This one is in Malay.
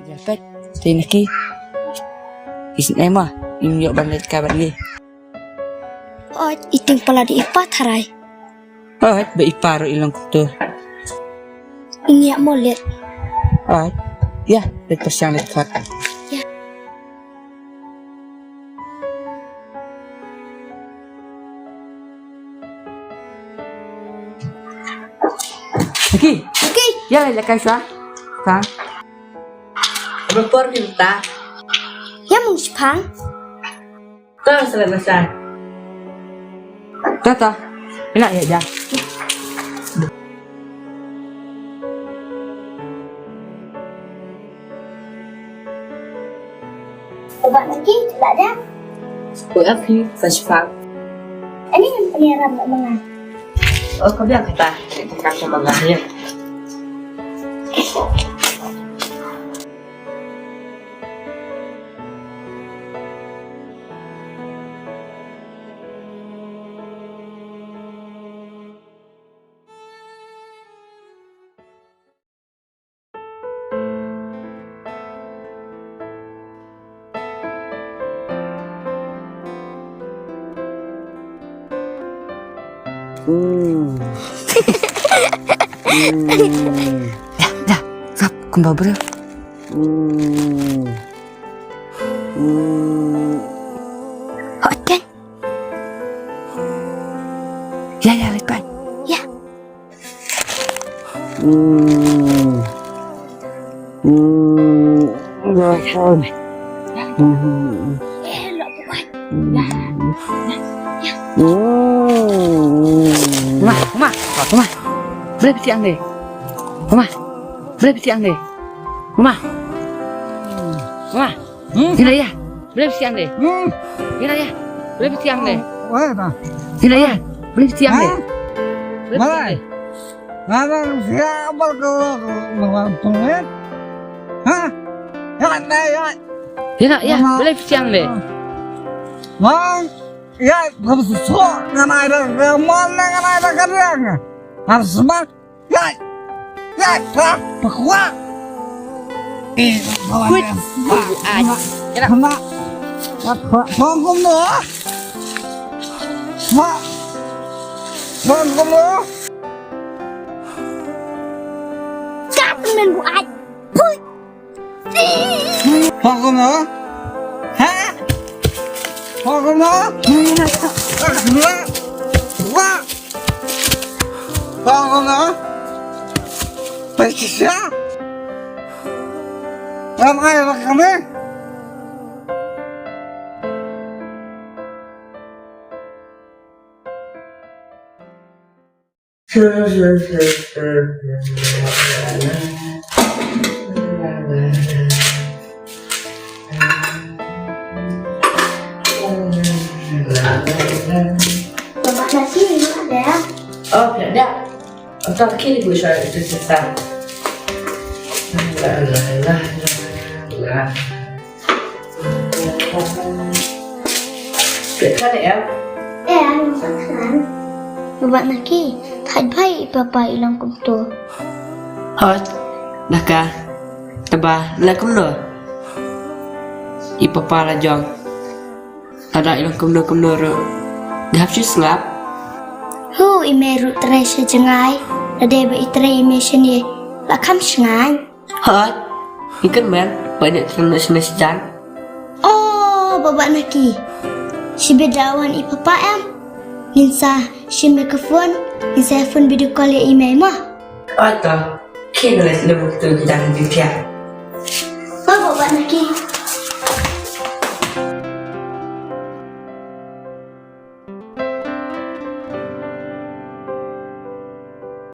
Dapat, tayo na ki. Isin ay mo, yung banlit ka ba ni? At iting pala di ipataray. At ba iparo ilang kuto? Ingiyak mo liat. At, ya, lepas yang lekat. Ya. Lagi, Okay. ya lekas siya. Kan? Berpor kita. Ya mong sipang. Tahu selebasan. Tata, enak ya dah. Obat lagi tidak ada. Buat apa? Fashfak. Ini yang penyiaran tak mengan. Oh, kau bilang kita dekat sama ya. Dah, stop, kembali bro. Hot kan? Ya, lepas. Ya. Elok buat. Mama, boleh siang deh. Mama, boleh siang deh. Mama, ini ya, boleh siang deh. Ini ya, boleh siang deh. Ini ya, boleh siang deh. Malay, ngarang siapa kau mengantungan? Hah? Ya. Ini ya, boleh siang deh. Mang, ya harus sok ngan ada kemana ngan ada kadang. Harus semang, ya, pakwa. Quit, Ya, mak, mangkum lo. Mak, mangkum lo. Kapan main buat? Puy. Mangkum lo. Hah? Mangkum lo. Wah. Mangkum lo. Pasti Ramai kami. Bapak nasi memang ada. Oh, ada. Entar kiri gue soal itu cerita. Kan ya? Anu makan. Bapak naki. Tak baik bapak ilang kumto. Hot, naka, taba, lakum lo. Ipapala jong. Ada ilang kumdo ro. Dahap si slap. Hu ime ru trai sejengai. Ada be itrai ime seni. Lakam sengai. Hot. Ikan men banyak ternak semesan. Oh, babak naki. Si bedawan i papa em. Ninsa si mikrofon. Ninsa phone video call ya ime mah. Atau kena lebih tu jangan dipia. Oh, babak naki.